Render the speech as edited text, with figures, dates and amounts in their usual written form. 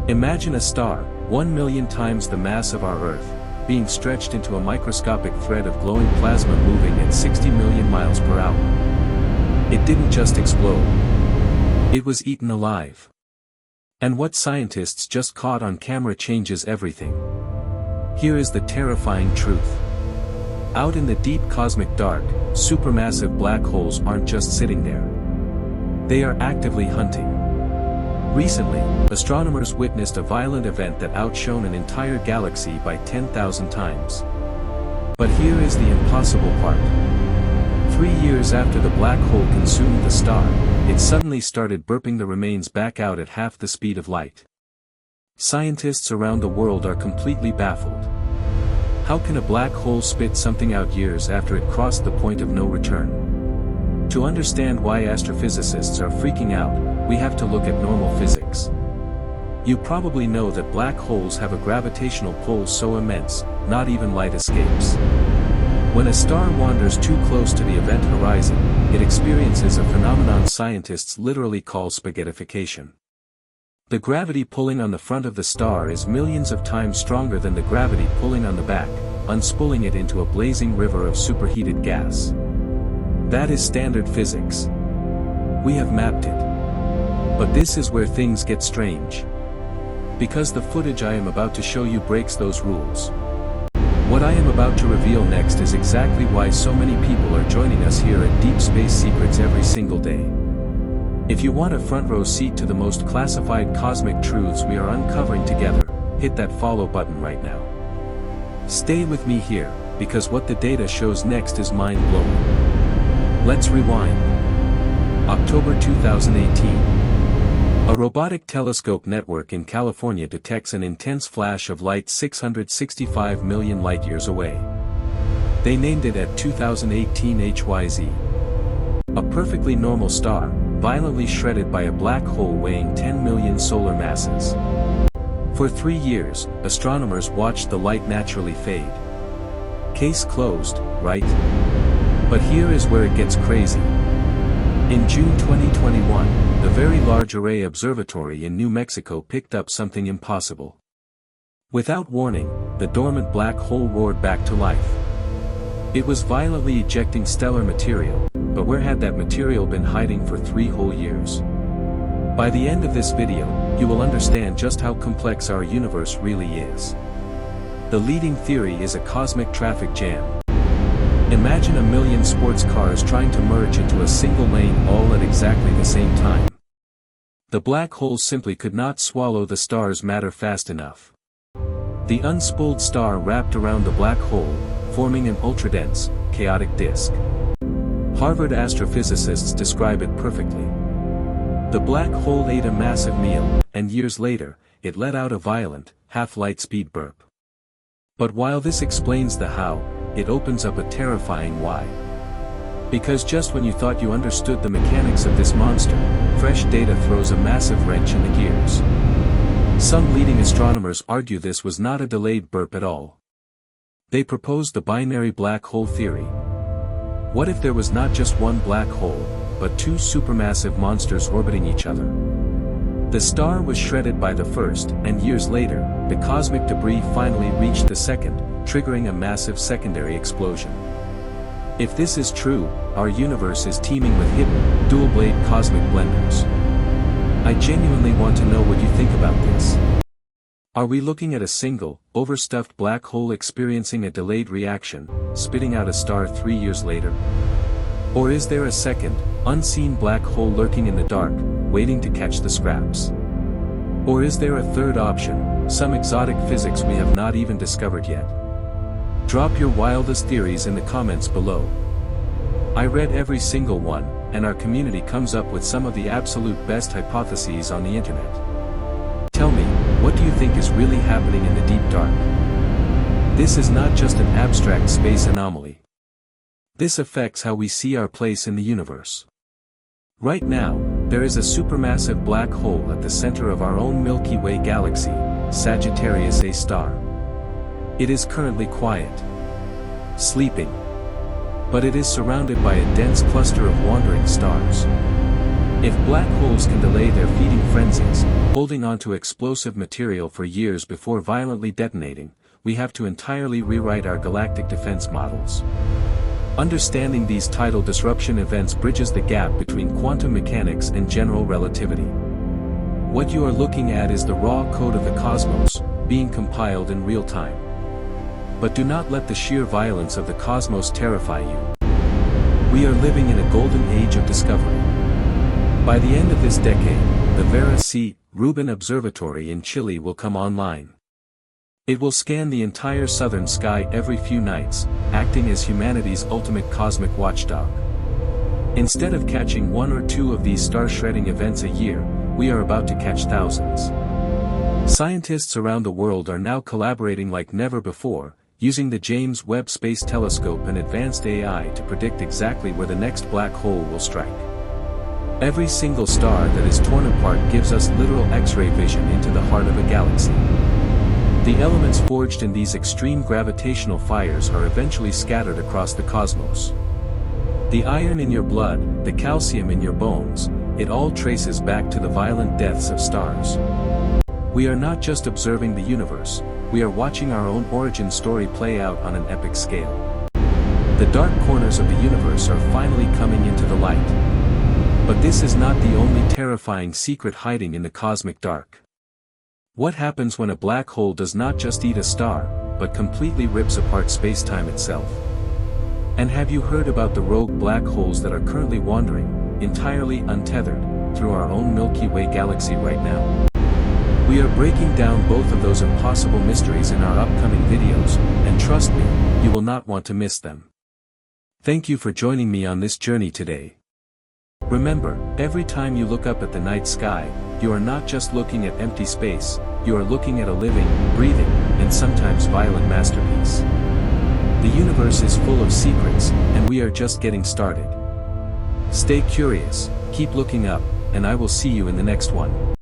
Imagine a star, 1 million times the mass of our Earth, being stretched into a microscopic thread of glowing plasma moving at 60 million miles per hour. It didn't just explode. It was eaten alive. And what scientists just caught on camera changes everything. Here is the terrifying truth. Out in the deep cosmic dark, supermassive black holes aren't just sitting there. They are actively hunting. Recently, astronomers witnessed a violent event that outshone an entire galaxy by 10,000 times. But here is the impossible part. 3 years after the black hole consumed the star, it suddenly started burping the remains back out at half the speed of light. Scientists around the world are completely baffled. How can a black hole spit something out years after it crossed the point of no return? To understand why astrophysicists are freaking out, we have to look at normal physics. You probably know that black holes have a gravitational pull so immense, not even light escapes. When a star wanders too close to the event horizon, it experiences a phenomenon scientists literally call spaghettification. The gravity pulling on the front of the star is millions of times stronger than the gravity pulling on the back, unspooling it into a blazing river of superheated gas. That is standard physics. We have mapped it. But this is where things get strange. Because the footage I am about to show you breaks those rules. What I am about to reveal next is exactly why so many people are joining us here at Deep Space Secrets every single day. If you want a front row seat to the most classified cosmic truths we are uncovering together, hit that follow button right now. Stay with me here, because what the data shows next is mind-blowing. Let's rewind. October 2018. A robotic telescope network in California detects an intense flash of light 665 million light-years away. They named it at 2018 HYZ. A perfectly normal star, violently shredded by a black hole weighing 10 million solar masses. For 3 years, astronomers watched the light naturally fade. Case closed, right? But here is where it gets crazy. In June 2021, the Very Large Array Observatory in New Mexico picked up something impossible. Without warning, the dormant black hole roared back to life. It was violently ejecting stellar material, but where had that material been hiding for 3 whole years? By the end of this video, you will understand just how complex our universe really is. The leading theory is a cosmic traffic jam. Imagine a million sports cars trying to merge into a single lane all at exactly the same time. The black hole simply could not swallow the star's matter fast enough. The unspooled star wrapped around the black hole, forming an ultradense, chaotic disk. Harvard astrophysicists describe it perfectly. The black hole ate a massive meal, and years later, it let out a violent, half-light speed burp. But while this explains the how, it opens up a terrifying why. Because just when you thought you understood the mechanics of this monster, fresh data throws a massive wrench in the gears. Some leading astronomers argue this was not a delayed burp at all. They proposed the binary black hole theory. What if there was not just one black hole, but 2 supermassive monsters orbiting each other? The star was shredded by the first, and years later, the cosmic debris finally reached the second, triggering a massive secondary explosion. If this is true, our universe is teeming with hidden, dual-blade cosmic blenders. I genuinely want to know what you think about this. Are we looking at a single, overstuffed black hole experiencing a delayed reaction, spitting out a star 3 years later? Or is there a second, unseen black hole lurking in the dark, waiting to catch the scraps? Or is there a third option, some exotic physics we have not even discovered yet? Drop your wildest theories in the comments below. I read every single one, and our community comes up with some of the absolute best hypotheses on the internet. Tell me, what do you think is really happening in the deep dark? This is not just an abstract space anomaly. This affects how we see our place in the universe. Right now, there is a supermassive black hole at the center of our own Milky Way galaxy, Sagittarius A star. It is currently quiet, sleeping. But it is surrounded by a dense cluster of wandering stars. If black holes can delay their feeding frenzies, holding onto explosive material for years before violently detonating, we have to entirely rewrite our galactic defense models. Understanding these tidal disruption events bridges the gap between quantum mechanics and general relativity. What you are looking at is the raw code of the cosmos, being compiled in real time. But do not let the sheer violence of the cosmos terrify you. We are living in a golden age of discovery. By the end of this decade, the Vera C. Rubin Observatory in Chile will come online. It will scan the entire southern sky every few nights, acting as humanity's ultimate cosmic watchdog. Instead of catching one or two of these star-shredding events a year, we are about to catch thousands. Scientists around the world are now collaborating like never before, using the James Webb Space Telescope and advanced AI to predict exactly where the next black hole will strike. Every single star that is torn apart gives us literal X-ray vision into the heart of a galaxy. The elements forged in these extreme gravitational fires are eventually scattered across the cosmos. The iron in your blood, the calcium in your bones, it all traces back to the violent deaths of stars. We are not just observing the universe, we are watching our own origin story play out on an epic scale. The dark corners of the universe are finally coming into the light. But this is not the only terrifying secret hiding in the cosmic dark. What happens when a black hole does not just eat a star, but completely rips apart spacetime itself? And have you heard about the rogue black holes that are currently wandering, entirely untethered, through our own Milky Way galaxy right now? We are breaking down both of those impossible mysteries in our upcoming videos, and trust me, you will not want to miss them. Thank you for joining me on this journey today. Remember, every time you look up at the night sky, you are not just looking at empty space, you are looking at a living, breathing, and sometimes violent masterpiece. The universe is full of secrets, and we are just getting started. Stay curious, keep looking up, and I will see you in the next one.